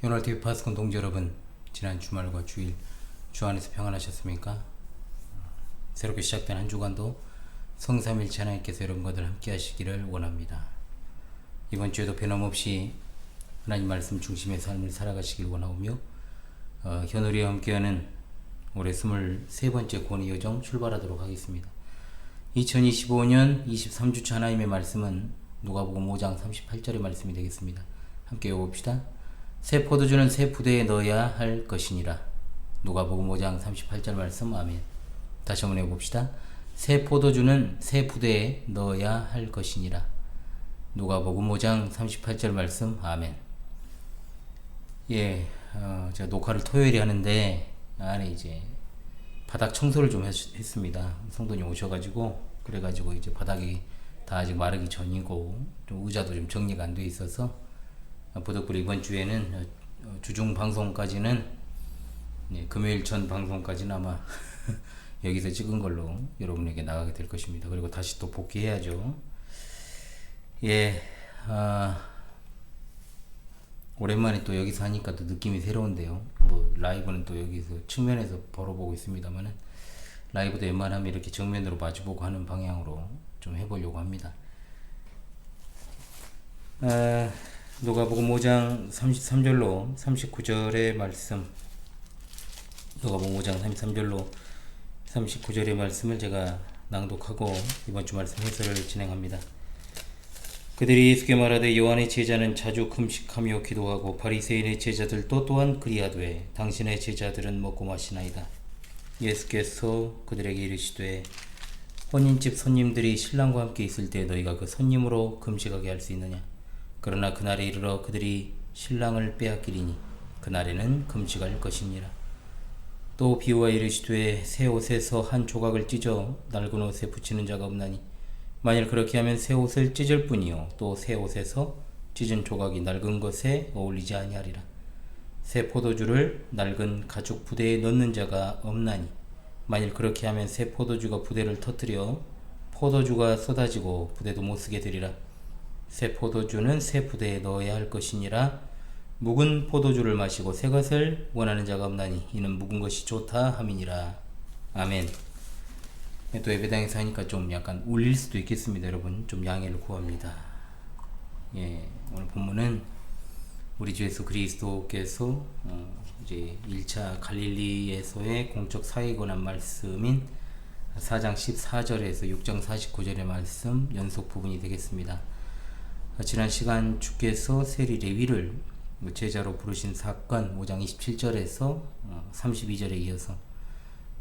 현월TV 파스콘 동지 여러분, 지난 주말과 주일 주 안에서 평안하셨습니까? 새롭게 시작된 한 주간도 성삼일체 하나님께서 여러분과들 함께 하시기를 원합니다. 이번 주에도 변함없이 하나님 말씀 중심의 삶을 살아가시길 원하오며 현월이와 함께하는 올해 23번째 권위 여정 출발하도록 하겠습니다. 2025년 23주차 하나님의 말씀은 누가복음 5장 38절의 말씀이 되겠습니다. 함께 읽어봅시다. 새 포도주는 새 부대에 넣어야 할 것이니라. 누가복음 5장 38절 말씀. 아멘. 다시 한번 해봅시다. 새 포도주는 새 부대에 넣어야 할 것이니라. 누가복음 5장 38절 말씀. 아멘. 제가 녹화를 토요일에 하는데 안에 이제 바닥 청소를 좀 했습니다. 성도님 오셔가지고 그래가지고 이제 바닥이 다 아직 마르기 전이고 좀 의자도 좀 정리가 안 돼 있어서 부득불 이번 주에는 주중 방송까지는 금요일 전 방송까지는 아마 여기서 찍은 걸로 여러분에게 나가게 될 것입니다. 그리고 다시 또 복귀해야죠. 오랜만에 또 여기서 하니까 또 느낌이 새로운데요. 뭐 라이브는 또 여기서 측면에서 벌어보고 있습니다만은 라이브도 웬만하면 이렇게 정면으로 마주보고 하는 방향으로 좀 해보려고 합니다. 누가복음 5장 33절로 39절의 말씀, 누가복음 5장 33절로 39절의 말씀을 제가 낭독하고 이번 주 말씀 해설을 진행합니다. 그들이 예수께 말하되 요한의 제자는 자주 금식하며 기도하고 바리새인의 제자들도 또한 그리하되 당신의 제자들은 먹고 마시나이다. 예수께서 그들에게 이르시되 혼인집 손님들이 신랑과 함께 있을 때 너희가 그 손님으로 금식하게 할 수 있느냐? 그러나 그날에 이르러 그들이 신랑을 빼앗기리니 그날에는 금식할 것이니라. 또 비유와 이르시되 새 옷에서 한 조각을 찢어 낡은 옷에 붙이는 자가 없나니 만일 그렇게 하면 새 옷을 찢을 뿐이요 또 새 옷에서 찢은 조각이 낡은 것에 어울리지 아니하리라. 새 포도주를 낡은 가죽 부대에 넣는 자가 없나니 만일 그렇게 하면 새 포도주가 부대를 터뜨려 포도주가 쏟아지고 부대도 못 쓰게 되리라. 새 포도주는 새 부대에 넣어야 할 것이니라. 묵은 포도주를 마시고 새 것을 원하는 자가 없나니 이는 묵은 것이 좋다 함이니라. 아멘. 또 예배당에서 하니까 좀 약간 울릴 수도 있겠습니다. 여러분 좀 양해를 구합니다. 오늘 본문은 우리 주 예수 그리스도께서 이제 1차 갈릴리에서의 공적 사역에 관한 말씀인 4장 14절에서 6장 49절의 말씀 연속 부분이 되겠습니다. 지난 시간 주께서 세리 레위를 제자로 부르신 사건 5장 27절에서 32절에 이어서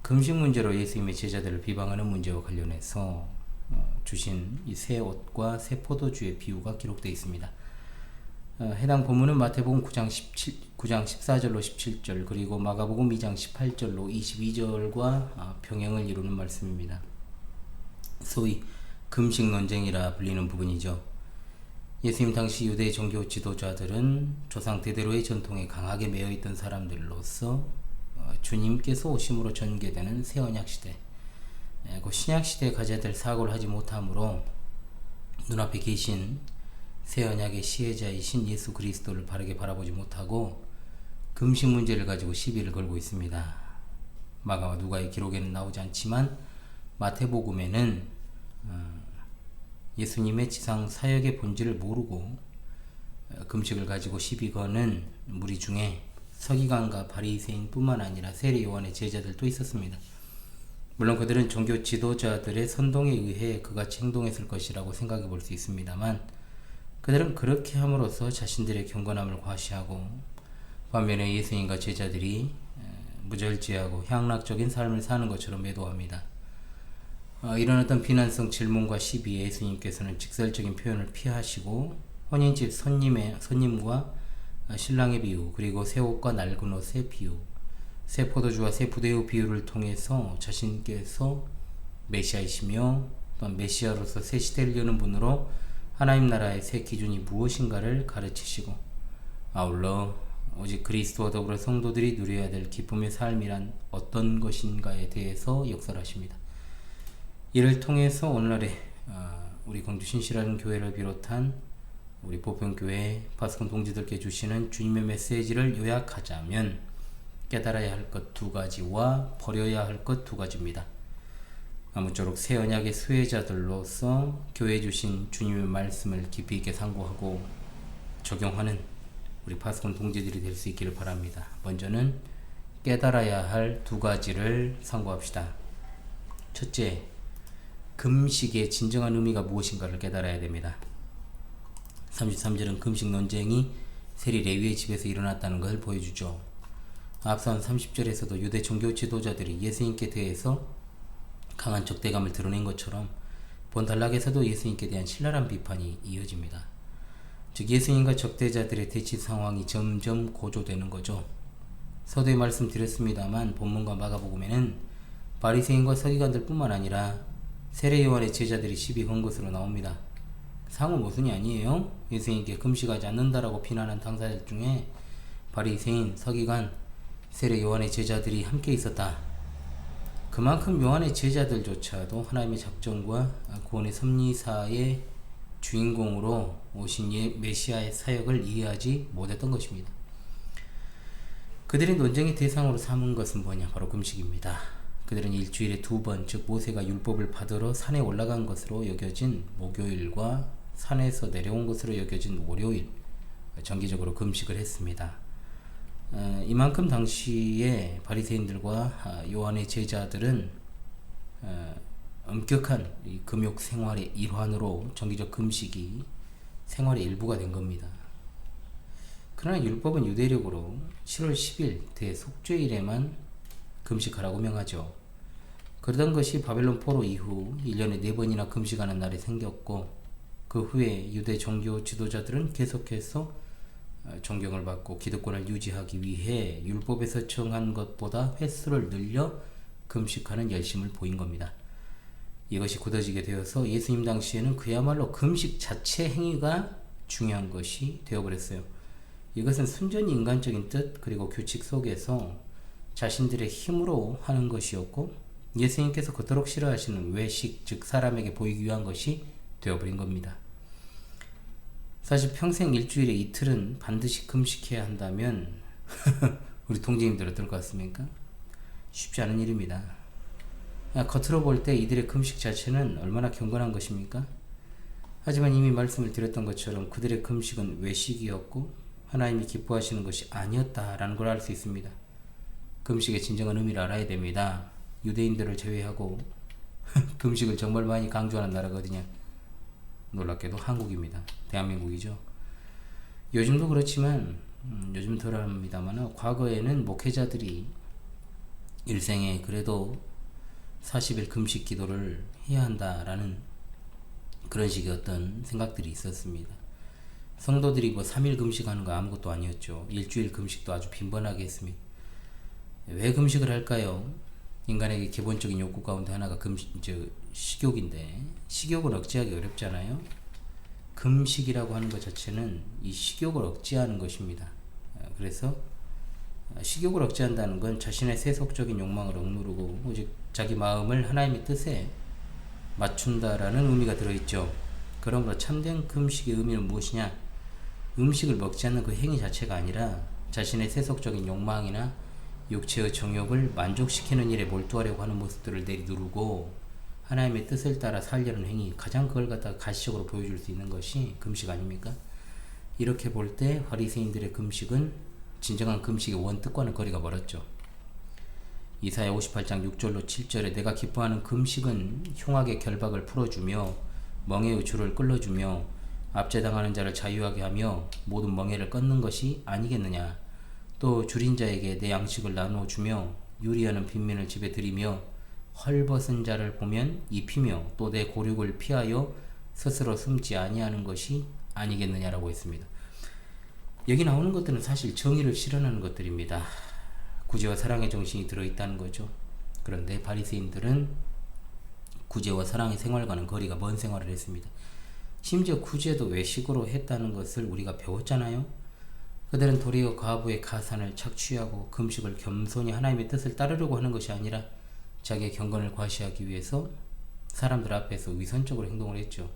금식 문제로 예수님의 제자들을 비방하는 문제와 관련해서 주신 이 새 옷과 새 포도주의 비유가 기록되어 있습니다. 해당 본문은 마태복음 9장 14절로 17절 그리고 마가복음 2장 18절로 22절과 병행을 이루는 말씀입니다. 소위 금식 논쟁이라 불리는 부분이죠. 예수님 당시 유대 종교 지도자들은 조상 대대로의 전통에 강하게 매여있던 사람들로서 주님께서 오심으로 전개되는 새 언약시대, 그 신약시대에 가져야 될 사고를 하지 못하므로 눈앞에 계신 새 언약의 시혜자이신 예수 그리스도를 바르게 바라보지 못하고 금식 문제를 가지고 시비를 걸고 있습니다. 마가와 누가의 기록에는 나오지 않지만 마태복음에는 예수님의 지상 사역의 본질을 모르고 금식을 가지고 시비 거는 무리 중에 서기관과 바리새인 뿐만 아니라 세리 요한의 제자들도 있었습니다. 물론 그들은 종교 지도자들의 선동에 의해 그같이 행동했을 것이라고 생각해 볼 수 있습니다만 그들은 그렇게 함으로써 자신들의 경건함을 과시하고 반면에 예수님과 제자들이 무절제하고 향락적인 삶을 사는 것처럼 매도합니다. 이런 어떤 비난성 질문과 시비에 예수님께서는 직설적인 표현을 피하시고 혼인집 손님과 신랑의 비유 그리고 새 옷과 낡은 옷의 비유 새 포도주와 새 부대의 비유를 통해서 자신께서 메시아이시며 또한 메시아로서 새 시대를 여는 분으로 하나님 나라의 새 기준이 무엇인가를 가르치시고 아울러 오직 그리스도와 더불어 성도들이 누려야 될 기쁨의 삶이란 어떤 것인가에 대해서 역설하십니다. 이를 통해서 오늘날의 우리 광주 신실한 교회를 비롯한 우리 보편교회 파스콘 동지들께 주시는 주님의 메시지를 요약하자면 깨달아야 할 것 두 가지와 버려야 할 것 두 가지입니다. 아무쪼록 새 언약의 수혜자들로서 교회 주신 주님의 말씀을 깊이 있게 상고하고 적용하는 우리 파스콘 동지들이 될 수 있기를 바랍니다. 먼저는 깨달아야 할 두 가지를 상고합시다. 첫째, 금식의 진정한 의미가 무엇인가를 깨달아야 됩니다. 33절은 금식 논쟁이 세리 레위의 집에서 일어났다는 것을 보여주죠. 앞선 30절에서도 유대 종교 지도자들이 예수님께 대해서 강한 적대감을 드러낸 것처럼 본단락에서도 예수님께 대한 신랄한 비판이 이어집니다. 즉 예수님과 적대자들의 대치 상황이 점점 고조되는 거죠. 서두에 말씀드렸습니다만 본문과 마가복음에는 바리새인과 서기관들 뿐만 아니라 세례 요한의 제자들이 시비 건 것으로 나옵니다. 상호 모순이 아니에요. 예수님께 금식하지 않는다라고 비난한 당사자들 중에 바리새인, 서기관, 세례 요한의 제자들이 함께 있었다. 그만큼 요한의 제자들조차도 하나님의 작정과 구원의 섭리사의 주인공으로 오신 메시아의 사역을 이해하지 못했던 것입니다. 그들의 논쟁의 대상으로 삼은 것은 뭐냐? 바로 금식입니다. 그들은 일주일에 두 번, 즉 모세가 율법을 받으러 산에 올라간 것으로 여겨진 목요일과 산에서 내려온 것으로 여겨진 월요일, 정기적으로 금식을 했습니다. 이만큼 당시에 바리새인들과 요한의 제자들은 엄격한 금욕 생활의 일환으로 정기적 금식이 생활의 일부가 된 겁니다. 그러나 율법은 유대력으로 7월 10일 대속죄일에만 금식하라고 명하죠. 그러던 것이 바벨론 포로 이후 1년에 4번이나 금식하는 날이 생겼고 그 후에 유대 종교 지도자들은 계속해서 존경을 받고 기득권을 유지하기 위해 율법에서 정한 것보다 횟수를 늘려 금식하는 열심을 보인 겁니다. 이것이 굳어지게 되어서 예수님 당시에는 그야말로 금식 자체 행위가 중요한 것이 되어버렸어요. 이것은 순전히 인간적인 뜻 그리고 규칙 속에서 자신들의 힘으로 하는 것이었고 예수님께서 그토록 싫어하시는 외식, 즉 사람에게 보이기 위한 것이 되어버린 겁니다. 사실 평생 일주일에 이틀은 반드시 금식해야 한다면 우리 동지님들 어떨 것 같습니까? 쉽지 않은 일입니다. 겉으로 볼 때 이들의 금식 자체는 얼마나 경건한 것입니까? 하지만 이미 말씀을 드렸던 것처럼 그들의 금식은 외식이었고 하나님이 기뻐하시는 것이 아니었다라는 걸 알 수 있습니다. 금식의 진정한 의미를 알아야 됩니다. 유대인들을 제외하고 금식을 정말 많이 강조하는 나라가 어디냐? 놀랍게도 한국입니다. 대한민국이죠. 요즘도 그렇지만 요즘 덜합니다만 과거에는 목회자들이 일생에 그래도 40일 금식 기도를 해야 한다라는 그런 식의 어떤 생각들이 있었습니다. 성도들이 3일 금식하는 거 아무것도 아니었죠. 일주일 금식도 아주 빈번하게 했습니다. 왜 금식을 할까요? 인간에게 기본적인 욕구 가운데 하나가 식욕인데 식욕을 억제하기 어렵잖아요. 금식이라고 하는 것 자체는 이 식욕을 억제하는 것입니다. 그래서 식욕을 억제한다는 건 자신의 세속적인 욕망을 억누르고 오직 자기 마음을 하나님의 뜻에 맞춘다라는 의미가 들어있죠. 그러므로 참된 금식의 의미는 무엇이냐? 음식을 먹지 않는 그 행위 자체가 아니라 자신의 세속적인 욕망이나 육체의 정욕을 만족시키는 일에 몰두하려고 하는 모습들을 내리누르고 하나님의 뜻을 따라 살려는 행위, 가장 그걸 갖다가 가시적으로 보여줄 수 있는 것이 금식 아닙니까? 이렇게 볼 때 바리새인들의 금식은 진정한 금식의 원뜻과는 거리가 멀었죠. 이사야 58장 6절로 7절에 내가 기뻐하는 금식은 흉악의 결박을 풀어주며 멍에의 줄을 끌어주며 압제당하는 자를 자유하게 하며 모든 멍에를 끊는 것이 아니겠느냐. 또 줄인 자에게 내 양식을 나누어 주며 유리하는 빈민을 집에 들이며 헐벗은 자를 보면 입히며 또 내 고륙을 피하여 스스로 숨지 아니하는 것이 아니겠느냐라고 했습니다. 여기 나오는 것들은 사실 정의를 실현하는 것들입니다. 구제와 사랑의 정신이 들어있다는 거죠. 그런데 바리새인들은 구제와 사랑의 생활과는 거리가 먼 생활을 했습니다. 심지어 구제도 외식으로 했다는 것을 우리가 배웠잖아요. 그들은 도리어 과부의 가산을 착취하고 금식을 겸손히 하나님의 뜻을 따르려고 하는 것이 아니라 자기의 경건을 과시하기 위해서 사람들 앞에서 위선적으로 행동을 했죠.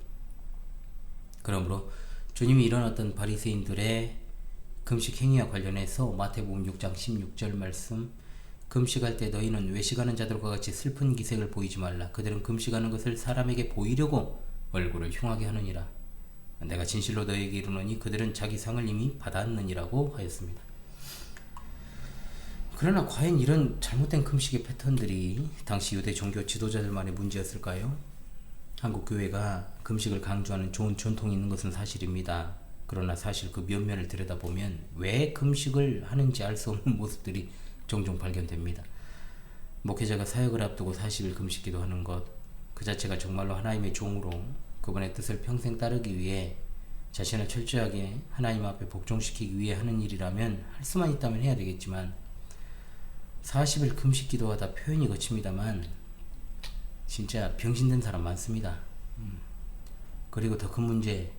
그러므로 주님이 이런 어떤 바리새인들의 금식 행위와 관련해서 마태복음 6장 16절 말씀, 금식할 때 너희는 외식하는 자들과 같이 슬픈 기색을 보이지 말라. 그들은 금식하는 것을 사람에게 보이려고 얼굴을 흉하게 하느니라. 내가 진실로 너희에게 이르노니 그들은 자기 상을 이미 받았느니라고 하였습니다. 그러나 과연 이런 잘못된 금식의 패턴들이 당시 유대 종교 지도자들만의 문제였을까요? 한국 교회가 금식을 강조하는 좋은 전통이 있는 것은 사실입니다. 그러나 사실 그 면면을 들여다보면 왜 금식을 하는지 알 수 없는 모습들이 종종 발견됩니다. 목회자가 사역을 앞두고 40일 금식 기도하는 것, 그 자체가 정말로 하나님의 종으로 그분의 뜻을 평생 따르기 위해 자신을 철저하게 하나님 앞에 복종시키기 위해 하는 일이라면 할 수만 있다면 해야 되겠지만 40일 금식 기도하다 표현이 거칩니다만 진짜 병신된 사람 많습니다. 그리고 더 큰 문제,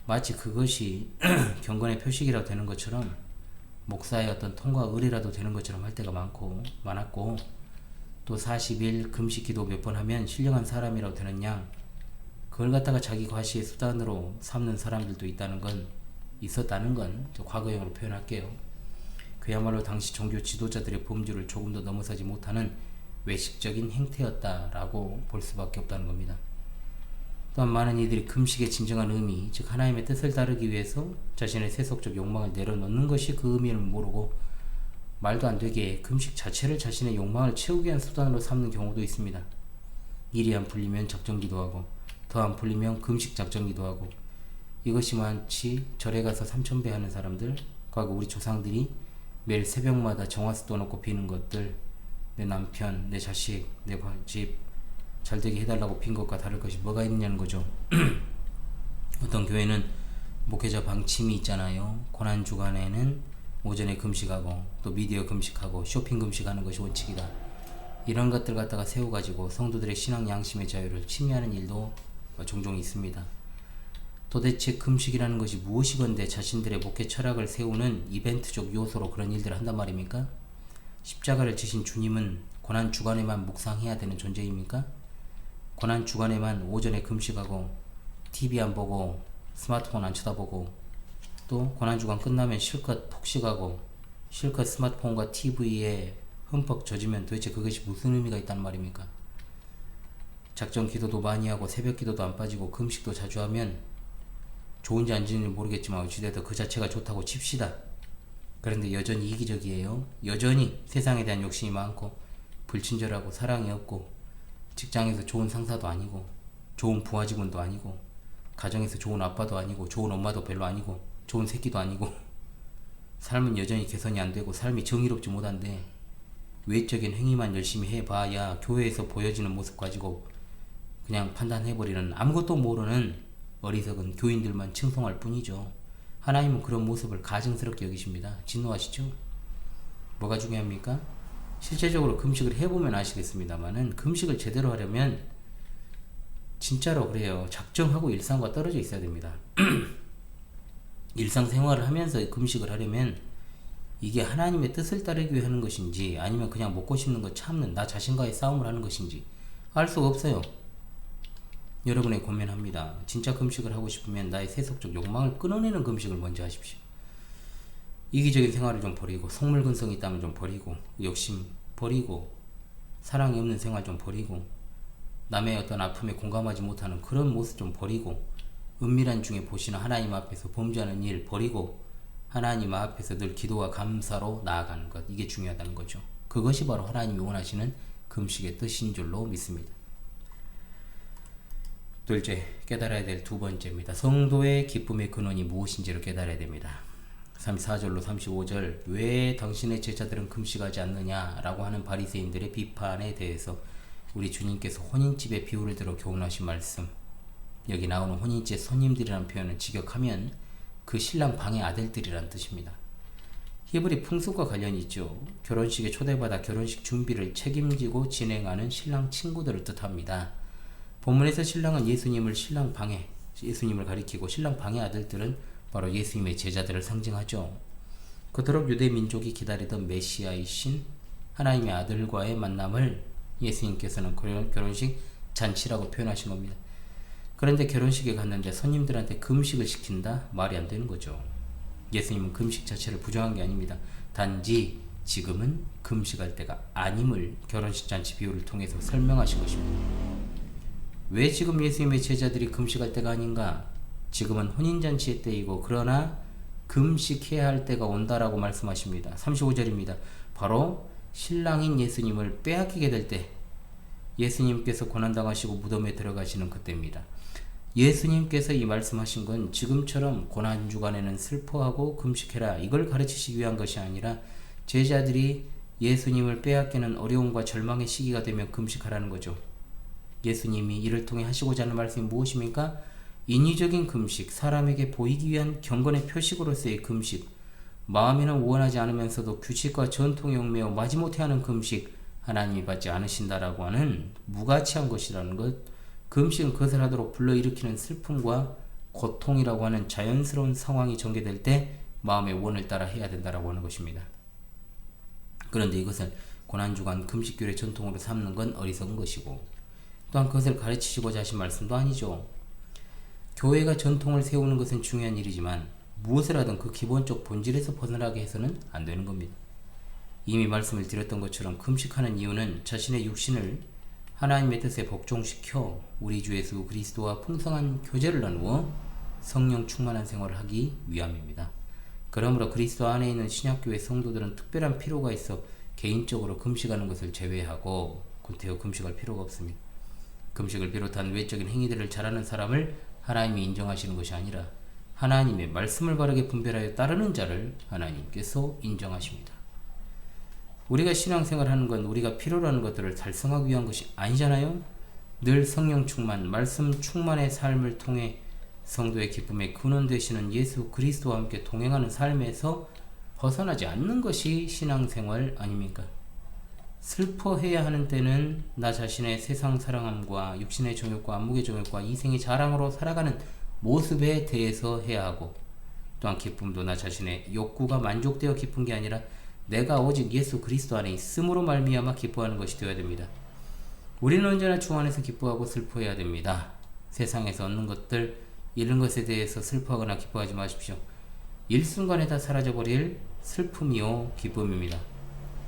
마치 그것이 경건의 표식이라도 되는 것처럼 목사의 어떤 통과 의례라도 되는 것처럼 할 때가 많았고, 또 40일 금식 기도 몇 번 하면 신령한 사람이라도 되는 양, 그걸 갖다가 자기 과시의 수단으로 삼는 사람들도 있었다는 건 과거형으로 표현할게요. 그야말로 당시 종교 지도자들의 범주를 조금 더 넘어서지 못하는 외식적인 행태였다라고 볼 수밖에 없다는 겁니다. 또한 많은 이들이 금식의 진정한 의미, 즉 하나님의 뜻을 따르기 위해서 자신의 세속적 욕망을 내려놓는 것이 그 의미를 모르고 말도 안 되게 금식 자체를 자신의 욕망을 채우기 위한 수단으로 삼는 경우도 있습니다. 일이 안 풀리면 작정기도 하고, 더 안 풀리면 금식 작정기도 하고, 이것이 마치 절에 가서 3000배 하는 사람들, 과거 우리 조상들이 매일 새벽마다 정화수 떠놓고 비는 것들, 내 남편, 내 자식, 내 집 잘되게 해달라고 빈 것과 다를 것이 뭐가 있느냐는 거죠. 어떤 교회는 목회자 방침이 있잖아요. 고난주간에는 오전에 금식하고 또 미디어 금식하고 쇼핑 금식하는 것이 원칙이다. 이런 것들 갖다가 세워가지고 성도들의 신앙 양심의 자유를 침해하는 일도 종종 있습니다. 도대체 금식이라는 것이 무엇이건데 자신들의 목회 철학을 세우는 이벤트적 요소로 그런 일들을 한단 말입니까? 십자가를 지신 주님은 고난주간에만 묵상해야 되는 존재입니까? 고난주간에만 오전에 금식하고 TV 안 보고 스마트폰 안 쳐다보고 또 고난주간 끝나면 실컷 폭식하고 실컷 스마트폰과 TV에 흠뻑 젖으면 도대체 그것이 무슨 의미가 있단 말입니까? 작정 기도도 많이 하고 새벽 기도도 안 빠지고 금식도 자주 하면 좋은지 안 좋은지 모르겠지만 어찌되든 그 자체가 좋다고 칩시다. 그런데 여전히 이기적이에요. 여전히 세상에 대한 욕심이 많고 불친절하고 사랑이 없고 직장에서 좋은 상사도 아니고 좋은 부하 직원도 아니고 가정에서 좋은 아빠도 아니고 좋은 엄마도 별로 아니고 좋은 새끼도 아니고 삶은 여전히 개선이 안 되고 삶이 정의롭지 못한데 외적인 행위만 열심히 해봐야 교회에서 보여지는 모습 가지고 그냥 판단해버리는 아무것도 모르는 어리석은 교인들만 칭송할 뿐이죠. 하나님은 그런 모습을 가증스럽게 여기십니다. 진노하시죠? 뭐가 중요합니까? 실제적으로 금식을 해보면 아시겠습니다만은 금식을 제대로 하려면 진짜로 그래요. 작정하고 일상과 떨어져 있어야 됩니다. 일상생활을 하면서 금식을 하려면 이게 하나님의 뜻을 따르기 위해 하는 것인지 아니면 그냥 먹고 싶는 거 참는 나 자신과의 싸움을 하는 것인지 알 수가 없어요. 여러분의 고민합니다. 진짜 금식을 하고 싶으면 나의 세속적 욕망을 끊어내는 금식을 먼저 하십시오. 이기적인 생활을 좀 버리고 속물근성이 있다면 좀 버리고 욕심 버리고 사랑이 없는 생활 좀 버리고 남의 어떤 아픔에 공감하지 못하는 그런 모습 좀 버리고 은밀한 중에 보시는 하나님 앞에서 범죄하는 일 버리고 하나님 앞에서 늘 기도와 감사로 나아가는 것, 이게 중요하다는 거죠. 그것이 바로 하나님이 원하시는 금식의 뜻인 줄로 믿습니다. 둘째, 깨달아야 될 두 번째입니다. 성도의 기쁨의 근원이 무엇인지를 깨달아야 됩니다. 34절로 35절, 왜 당신의 제자들은 금식하지 않느냐라고 하는 바리새인들의 비판에 대해서 우리 주님께서 혼인집의 비유를 들어 교훈하신 말씀, 여기 나오는 혼인집 손님들이라는 표현을 직역하면 그 신랑 방의 아들들이란 뜻입니다. 히브리 풍습과 관련이 있죠. 결혼식에 초대받아 결혼식 준비를 책임지고 진행하는 신랑 친구들을 뜻합니다. 본문에서 신랑은 예수님을 신랑 방에, 예수님을 가리키고 신랑 방의 아들들은 바로 예수님의 제자들을 상징하죠. 그토록 유대 민족이 기다리던 메시아이신 하나님의 아들과의 만남을 예수님께서는 결혼식 잔치라고 표현하신 겁니다. 그런데 결혼식에 갔는데 손님들한테 금식을 시킨다? 말이 안 되는 거죠. 예수님은 금식 자체를 부정한 게 아닙니다. 단지 지금은 금식할 때가 아님을 결혼식 잔치 비유를 통해서 설명하신 것입니다. 왜 지금 예수님의 제자들이 금식할 때가 아닌가? 지금은 혼인잔치의 때이고 그러나 금식해야 할 때가 온다라고 말씀하십니다. 35절입니다. 바로 신랑인 예수님을 빼앗기게 될 때, 예수님께서 고난당하시고 무덤에 들어가시는 그때입니다. 예수님께서 이 말씀하신 건 지금처럼 고난주간에는 슬퍼하고 금식해라 이걸 가르치시기 위한 것이 아니라 제자들이 예수님을 빼앗기는 어려움과 절망의 시기가 되면 금식하라는 거죠. 예수님이 이를 통해 하시고자 하는 말씀이 무엇입니까? 인위적인 금식, 사람에게 보이기 위한 경건의 표식으로서의 금식, 마음에는 원하지 않으면서도 규칙과 전통에 얽매여 마지못해 하는 금식, 하나님이 받지 않으신다라고 하는 무가치한 것이라는 것. 금식은 그것을 하도록 불러일으키는 슬픔과 고통이라고 하는 자연스러운 상황이 전개될 때 마음의 원을 따라 해야 된다라고 하는 것입니다. 그런데 이것을 고난주간 금식교의 전통으로 삼는 건 어리석은 것이고, 또한 그것을 가르치시고자 하신 말씀도 아니죠. 교회가 전통을 세우는 것은 중요한 일이지만 무엇을 하든 그 기본적 본질에서 벗어나게 해서는 안 되는 겁니다. 이미 말씀을 드렸던 것처럼 금식하는 이유는 자신의 육신을 하나님의 뜻에 복종시켜 우리 주 예수 그리스도와 풍성한 교제를 나누어 성령 충만한 생활을 하기 위함입니다. 그러므로 그리스도 안에 있는 신약교회 성도들은 특별한 필요가 있어 개인적으로 금식하는 것을 제외하고 구태여 금식할 필요가 없습니다. 금식을 비롯한 외적인 행위들을 잘하는 사람을 하나님이 인정하시는 것이 아니라 하나님의 말씀을 바르게 분별하여 따르는 자를 하나님께서 인정하십니다. 우리가 신앙생활 하는 건 우리가 필요로 하는 것들을 달성하기 위한 것이 아니잖아요. 늘 성령 충만, 말씀 충만의 삶을 통해 성도의 기쁨의 근원 되시는 예수 그리스도와 함께 동행하는 삶에서 벗어나지 않는 것이 신앙생활 아닙니까? 슬퍼해야 하는 때는 나 자신의 세상 사랑함과 육신의 정욕과 안목의 정욕과 이생의 자랑으로 살아가는 모습에 대해서 해야 하고, 또한 기쁨도 나 자신의 욕구가 만족되어 기쁜 게 아니라 내가 오직 예수 그리스도 안에 있음으로 말미암아 기뻐하는 것이 되어야 됩니다. 우리는 언제나 주 안에서 기뻐하고 슬퍼해야 됩니다. 세상에서 얻는 것들, 잃은 것에 대해서 슬퍼하거나 기뻐하지 마십시오. 일순간에 다 사라져버릴 슬픔이요 기쁨입니다.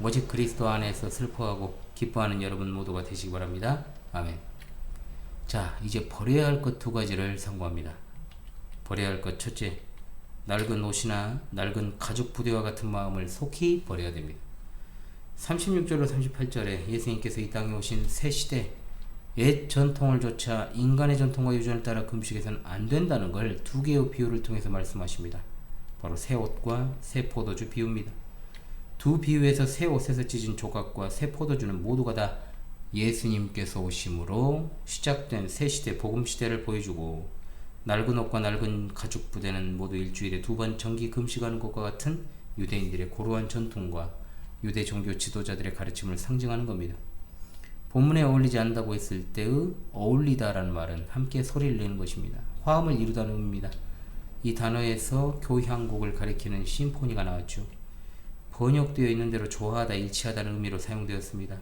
오직 그리스도 안에서 슬퍼하고 기뻐하는 여러분 모두가 되시기 바랍니다. 아멘. 자, 이제 버려야 할 것 두 가지를 상고합니다. 버려야 할 것 첫째, 낡은 옷이나 낡은 가죽 부대와 같은 마음을 속히 버려야 됩니다. 36절로 38절에 예수님께서 이 땅에 오신 새 시대, 옛 전통을 조차 인간의 전통과 유전을 따라 금식해서는 안 된다는 걸 두 개의 비유를 통해서 말씀하십니다. 바로 새 옷과 새 포도주 비유입니다. 두 비유에서 새 옷에서 찢은 조각과 새 포도주는 모두가 다 예수님께서 오심으로 시작된 새 시대 복음 시대를 보여주고, 낡은 옷과 낡은 가죽 부대는 모두 일주일에 2번 정기 금식하는 것과 같은 유대인들의 고루한 전통과 유대 종교 지도자들의 가르침을 상징하는 겁니다. 본문에 어울리지 않는다고 했을 때의 어울리다라는 말은 함께 소리를 내는 것입니다. 화음을 이루다는 의미입니다. 이 단어에서 교향곡을 가리키는 심포니가 나왔죠. 번역되어 있는 대로 좋아하다, 일치하다는 의미로 사용되었습니다.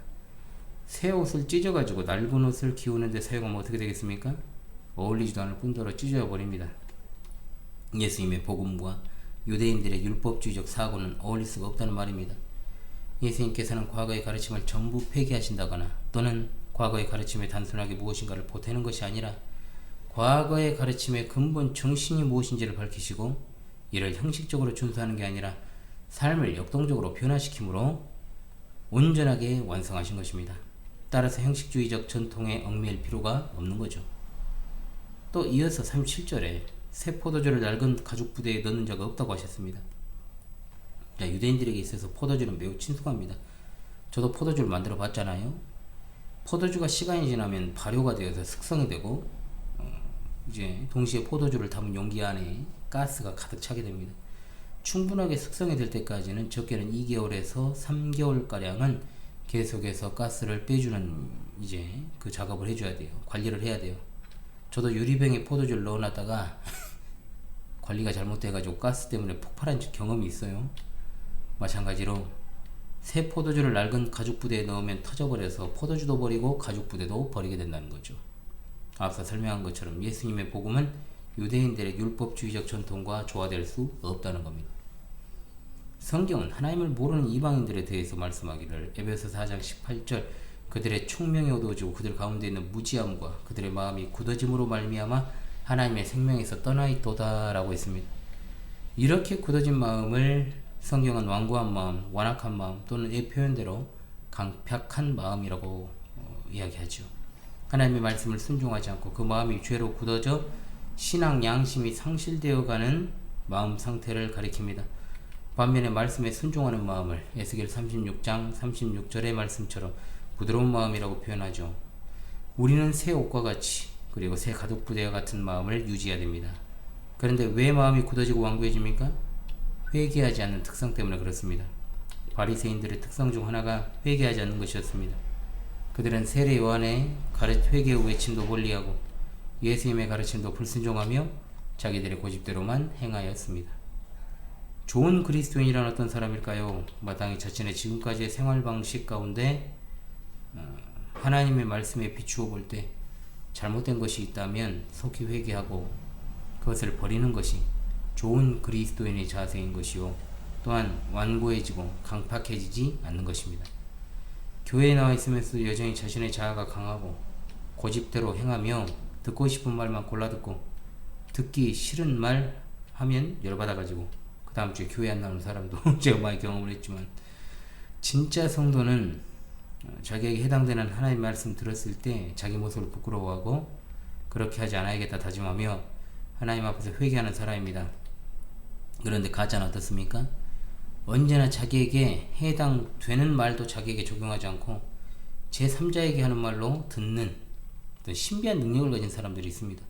새 옷을 찢어가지고 낡은 옷을 기우는데 사용하면 어떻게 되겠습니까? 어울리지도 않을 뿐더러 찢어져 버립니다. 예수님의 복음과 유대인들의 율법주의적 사고는 어울릴 수가 없다는 말입니다. 예수님께서는 과거의 가르침을 전부 폐기하신다거나 또는 과거의 가르침에 단순하게 무엇인가를 보태는 것이 아니라 과거의 가르침의 근본 정신이 무엇인지를 밝히시고 이를 형식적으로 준수하는 게 아니라 삶을 역동적으로 변화시킴으로 온전하게 완성하신 것입니다. 따라서 형식주의적 전통에 얽매일 필요가 없는 거죠. 또 이어서 37절에 새 포도주를 낡은 가죽 부대에 넣는 자가 없다고 하셨습니다. 자, 유대인들에게 있어서 포도주는 매우 친숙합니다. 저도 포도주를 만들어 봤잖아요. 포도주가 시간이 지나면 발효가 되어서 숙성이 되고 이제 동시에 포도주를 담은 용기 안에 가스가 가득 차게 됩니다. 충분하게 숙성이 될 때까지는 적게는 2개월에서 3개월가량은 계속해서 가스를 빼주는 이제 그 작업을 해줘야 돼요. 관리를 해야 돼요. 저도 유리병에 포도주를 넣어놨다가 관리가 잘못돼가지고 가스 때문에 폭발한 경험이 있어요. 마찬가지로 새 포도주를 낡은 가죽 부대에 넣으면 터져버려서 포도주도 버리고 가죽 부대도 버리게 된다는 거죠. 앞서 설명한 것처럼 예수님의 복음은 유대인들의 율법주의적 전통과 조화될 수 없다는 겁니다. 성경은 하나님을 모르는 이방인들에 대해서 말씀하기를 에베소 4장 18절 그들의 총명이 어두워지고 그들 가운데 있는 무지함과 그들의 마음이 굳어짐으로 말미암아 하나님의 생명에서 떠나 있도다라고 했습니다. 이렇게 굳어진 마음을 성경은 완고한 마음, 완악한 마음 또는 이 표현대로 강팍한 마음이라고 이야기하죠. 하나님의 말씀을 순종하지 않고 그 마음이 죄로 굳어져 신앙 양심이 상실되어가는 마음 상태를 가리킵니다. 반면에 말씀에 순종하는 마음을 에스겔 36장 36절의 말씀처럼 부드러운 마음이라고 표현하죠. 우리는 새 옷과 같이 그리고 새 가죽부대와 같은 마음을 유지해야 됩니다. 그런데 왜 마음이 굳어지고 완고해집니까? 회개하지 않는 특성 때문에 그렇습니다. 바리새인들의 특성 중 하나가 회개하지 않는 것이었습니다. 그들은 세례 요한의 회개 후 외침도 멀리하고 예수님의 가르침도 불순종하며 자기들의 고집대로만 행하였습니다. 좋은 그리스도인이란 어떤 사람일까요? 마땅히 자신의 지금까지의 생활 방식 가운데 하나님의 말씀에 비추어 볼 때 잘못된 것이 있다면 속히 회개하고 그것을 버리는 것이 좋은 그리스도인의 자세인 것이요 또한 완고해지고 강팍해지지 않는 것입니다. 교회에 나와 있으면서 여전히 자신의 자아가 강하고 고집대로 행하며 듣고 싶은 말만 골라 듣고 듣기 싫은 말 하면 열받아가지고 그 다음 주에 교회 안 나오는 사람도 제가 많이 경험을 했지만, 진짜 성도는 자기에게 해당되는 하나님의 말씀 들었을 때 자기 모습을 부끄러워하고 그렇게 하지 않아야겠다 다짐하며 하나님 앞에서 회개하는 사람입니다. 그런데 가짜는 어떻습니까? 언제나 자기에게 해당되는 말도 자기에게 적용하지 않고 제3자에게 하는 말로 듣는 어떤 신비한 능력을 가진 사람들이 있습니다.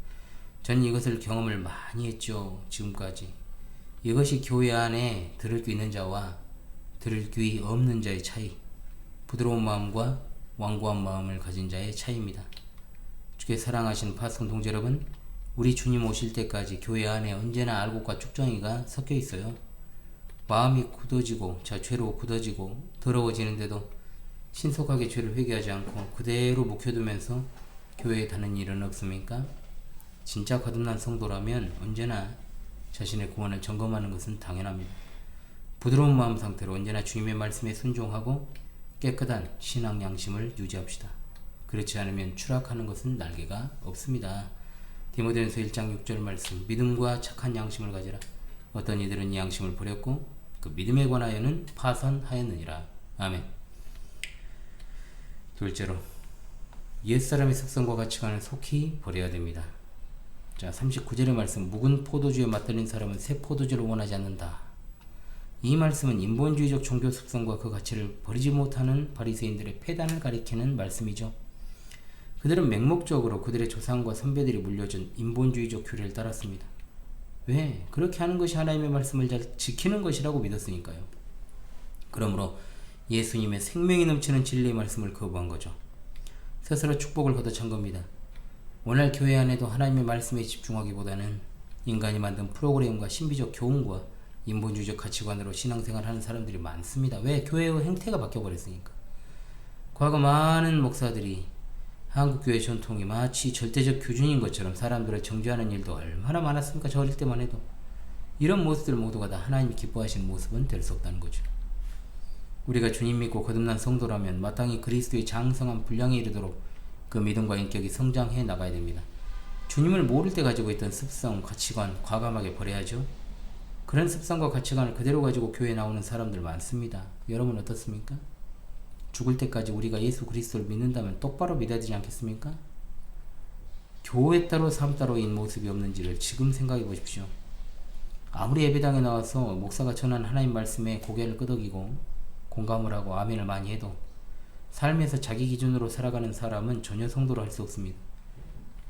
저는 이것을 경험을 많이 했죠. 지금까지. 이것이 교회 안에 들을 귀 있는 자와 들을 귀 없는 자의 차이, 부드러운 마음과 완고한 마음을 가진 자의 차이입니다. 주께 사랑하신 파송 동지 여러분, 우리 주님 오실 때까지 교회 안에 언제나 알곡과 쭉정이가 섞여 있어요. 마음이 굳어지고 죄로 굳어지고 더러워지는데도 신속하게 죄를 회개하지 않고 그대로 묵혀두면서 교회에 다는 일은 없습니까? 진짜 거듭난 성도라면 언제나 자신의 구원을 점검하는 것은 당연합니다. 부드러운 마음 상태로 언제나 주님의 말씀에 순종하고 깨끗한 신앙 양심을 유지합시다. 그렇지 않으면 추락하는 것은 날개가 없습니다. 디모데전서 1장 6절 말씀, 믿음과 착한 양심을 가지라. 어떤 이들은 이 양심을 버렸고 그 믿음에 관하여는 파선하였느니라. 아멘. 둘째로, 옛사람의 습성과 가치관을 속히 버려야 됩니다. 자, 39절의 말씀, 묵은 포도주에 맛들린 사람은 새 포도주를 원하지 않는다. 이 말씀은 인본주의적 종교 습성과 그 가치를 버리지 못하는 바리새인들의 폐단을 가리키는 말씀이죠. 그들은 맹목적으로 그들의 조상과 선배들이 물려준 인본주의적 규례를 따랐습니다. 왜? 그렇게 하는 것이 하나님의 말씀을 잘 지키는 것이라고 믿었으니까요. 그러므로 예수님의 생명이 넘치는 진리의 말씀을 거부한 거죠. 스스로 축복을 걷어찬 겁니다. 오늘 교회 안에도 하나님의 말씀에 집중하기보다는 인간이 만든 프로그램과 신비적 교훈과 인본주의적 가치관으로 신앙생활하는 사람들이 많습니다. 왜? 교회의 행태가 바뀌어버렸으니까. 과거 많은 목사들이 한국교회 전통이 마치 절대적 규준인 것처럼 사람들을 정죄하는 일도 얼마나 많았습니까? 저 어릴 때만 해도. 이런 모습들 모두가 다 하나님이 기뻐하시는 모습은 될 수 없다는 거죠. 우리가 주님 믿고 거듭난 성도라면 마땅히 그리스도의 장성한 분량에 이르도록 그 믿음과 인격이 성장해 나가야 됩니다. 주님을 모를 때 가지고 있던 습성, 가치관 과감하게 버려야죠. 그런 습성과 가치관을 그대로 가지고 교회에 나오는 사람들 많습니다. 여러분 어떻습니까? 죽을 때까지 우리가 예수 그리스도를 믿는다면 똑바로 믿어야 되지 않겠습니까? 교회 따로 삶 따로인 모습이 없는지를 지금 생각해 보십시오. 아무리 예배당에 나와서 목사가 전한 하나님 말씀에 고개를 끄덕이고 공감을 하고 아멘을 많이 해도 삶에서 자기 기준으로 살아가는 사람은 전혀 성도로 할 수 없습니다.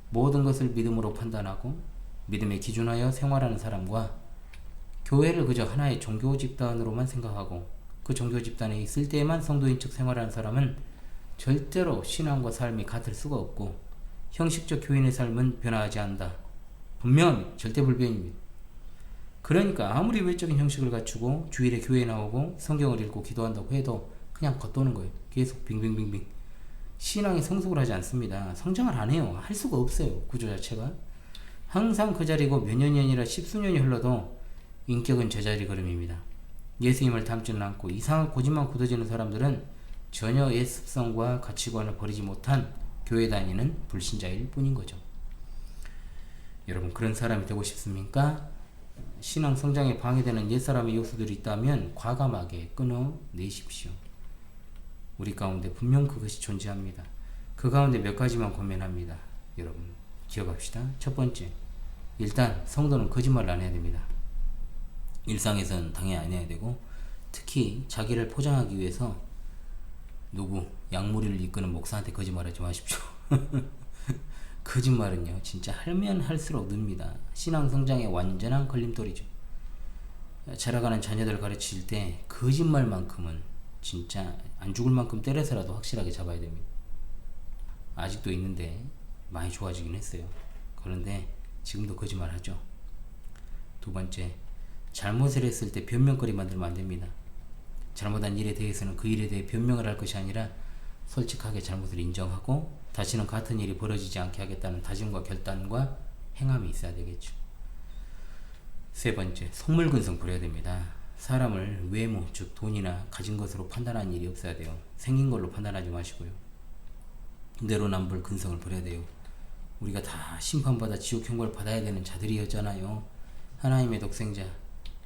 모든 것을 믿음으로 판단하고 믿음에 기준하여 생활하는 사람과 교회를 그저 하나의 종교 집단으로만 생각하고 그 종교 집단에 있을 때에만 성도인 척 생활하는 사람은 절대로 신앙과 삶이 같을 수가 없고 형식적 교인의 삶은 변화하지 않는다. 분명히 절대불변입니다. 그러니까 아무리 외적인 형식을 갖추고 주일에 교회에 나오고 성경을 읽고 기도한다고 해도 그냥 겉도는 거예요. 계속 빙빙빙빙. 신앙이 성숙을 하지 않습니다. 성장을 안 해요. 할 수가 없어요. 구조 자체가. 항상 그 자리고 몇 년이 아니라 십수년이 흘러도 인격은 제자리 걸음입니다. 예수님을 닮지는 않고 이상한 고집만 굳어지는 사람들은 전혀 옛 습성과 가치관을 버리지 못한 교회 다니는 불신자일 뿐인 거죠. 여러분, 그런 사람이 되고 싶습니까? 신앙 성장에 방해되는 옛사람의 요소들이 있다면 과감하게 끊어내십시오. 우리 가운데 분명 그것이 존재합니다. 그 가운데 몇 가지만 고민합니다. 여러분, 기억합시다. 첫 번째, 일단 성도는 거짓말을 안 해야 됩니다. 일상에서는 당연히 안 해야 되고, 특히 자기를 포장하기 위해서 양무리를 이끄는 목사한테 거짓말하지 마십시오. 거짓말은요, 진짜 하면 할수록 늡니다. 신앙 성장의 완전한 걸림돌이죠. 자라가는 자녀들 가르칠 때 거짓말만큼은 진짜 안 죽을 만큼 때려서라도 확실하게 잡아야 됩니다. 아직도 있는데 많이 좋아지긴 했어요. 그런데 지금도 거짓말 하죠. 두 번째, 잘못을 했을 때 변명거리 만들면 안 됩니다. 잘못한 일에 대해서는 그 일에 대해 변명을 할 것이 아니라 솔직하게 잘못을 인정하고 다시는 같은 일이 벌어지지 않게 하겠다는 다짐과 결단과 행함이 있어야 되겠죠. 세 번째, 속물근성 버려야 됩니다. 사람을 외모, 즉 돈이나 가진 것으로 판단하는 일이 없어야 돼요. 생긴 걸로 판단하지 마시고요. 내로남불 근성을 버려야 돼요. 우리가 다 심판받아 지옥 형벌을 받아야 되는 자들이었잖아요. 하나님의 독생자,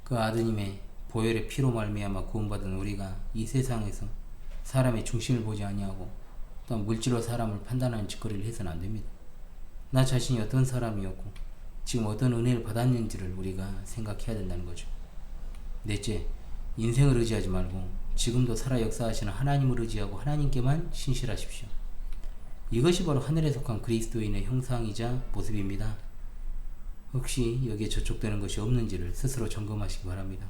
그 아드님의 보혈의 피로 말미암아 구원받은 우리가 이 세상에서 사람의 중심을 보지 아니하고 또한 물질로 사람을 판단하는 짓거리를 해서는 안 됩니다. 나 자신이 어떤 사람이었고 지금 어떤 은혜를 받았는지를 우리가 생각해야 된다는 거죠. 넷째, 인생을 의지하지 말고 지금도 살아 역사하시는 하나님을 의지하고 하나님께만 신실하십시오. 이것이 바로 하늘에 속한 그리스도인의 형상이자 모습입니다. 혹시 여기에 저촉되는 것이 없는지를 스스로 점검하시기 바랍니다.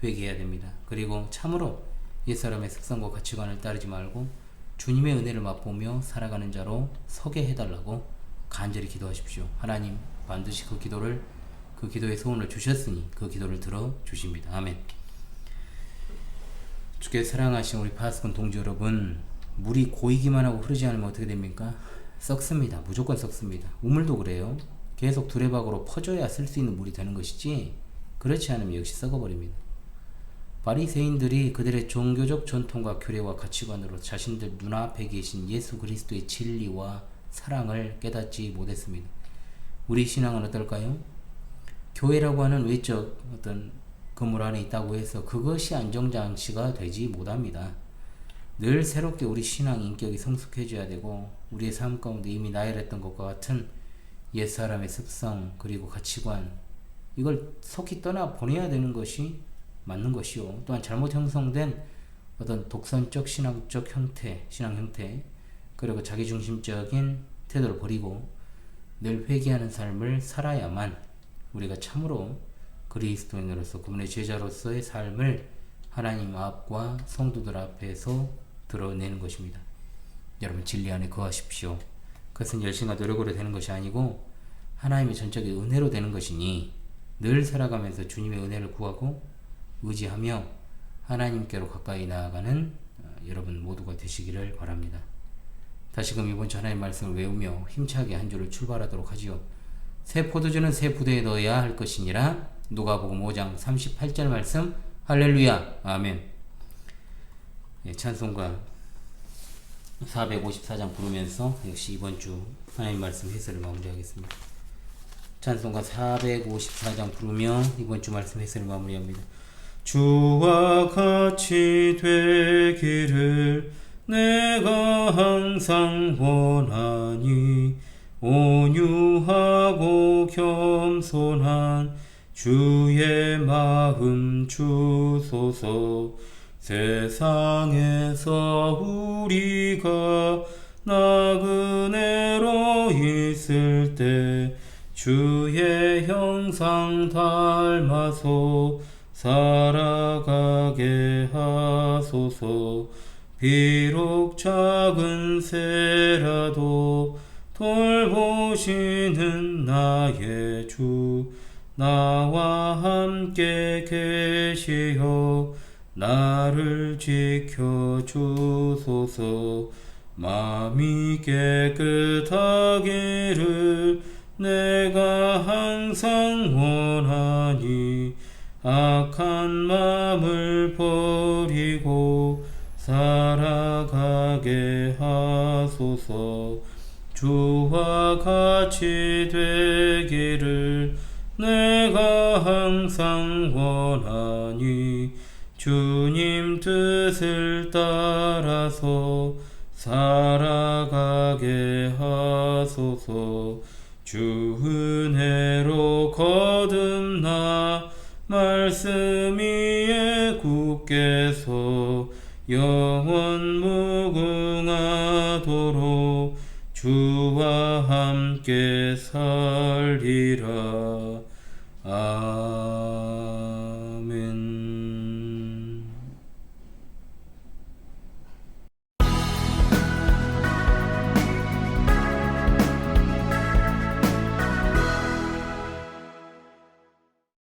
회개해야 됩니다. 그리고 참으로 옛사람의 습성과 가치관을 따르지 말고 주님의 은혜를 맛보며 살아가는 자로 서게 해달라고 간절히 기도하십시오. 하나님 반드시 그 기도의 소원을 주셨으니 그 기도를 들어주십니다. 아멘. 주께 사랑하신 우리 파수꾼 동지 여러분, 물이 고이기만 하고 흐르지 않으면 어떻게 됩니까? 썩습니다. 무조건 썩습니다. 우물도 그래요. 계속 두레박으로 퍼져야 쓸 수 있는 물이 되는 것이지, 그렇지 않으면 역시 썩어버립니다. 바리새인들이 그들의 종교적 전통과 규례와 가치관으로 자신들 눈앞에 계신 예수 그리스도의 진리와 사랑을 깨닫지 못했습니다. 우리 신앙은 어떨까요? 교회라고 하는 외적 어떤 건물 안에 있다고 해서 그것이 안정장치가 되지 못합니다. 늘 새롭게 우리 신앙 인격이 성숙해져야 되고, 우리의 삶 가운데 이미 나열했던 것과 같은 옛사람의 습성 그리고 가치관, 이걸 속히 떠나 보내야 되는 것이 맞는 것이요. 또한 잘못 형성된 어떤 독선적 신앙적 형태, 신앙 형태, 그리고 자기중심적인 태도를 버리고 늘 회개하는 삶을 살아야만 우리가 참으로 그리스도인으로서 그분의 제자로서의 삶을 하나님 앞과 성도들 앞에서 드러내는 것입니다. 여러분, 진리 안에 거하십시오. 그것은 열심과 노력으로 되는 것이 아니고 하나님의 전적인 은혜로 되는 것이니 늘 살아가면서 주님의 은혜를 구하고 의지하며 하나님께로 가까이 나아가는 여러분 모두가 되시기를 바랍니다. 다시금 이번 주 하나님의 말씀을 외우며 힘차게 한 주를 출발하도록 하지요. 새 포도주는 새 부대에 넣어야 할 것이니라. 누가복음 5장 38절 말씀. 할렐루야. 아멘. 예, 찬송가 454장 부르면서 역시 이번 주 하나님 말씀 해설을 마무리하겠습니다. 찬송가 454장 부르며 이번 주 말씀 해설을 마무리합니다. 주와 같이 되기를 내가 항상 원하니 온유하고 겸손한 주의 마음 주소서. 세상에서 우리가 나그네로 있을 때 주의 형상 닮아서 살아가게 하소서. 비록 작은 새라도 돌보시는 나의 주, 나와 함께 계시어 나를 지켜주소서. 마음이 깨끗하기를 내가 항상 원하니 악한 마음을 버리고 살아가게 하소서. 주와 같이 되기를 내가 항상 원하니 주님 뜻을 따라서 살아가게 하소서. 주 은혜로 거듭나 말씀 위에 굳게 서 영원 무궁하도록 주와 함께 살리라.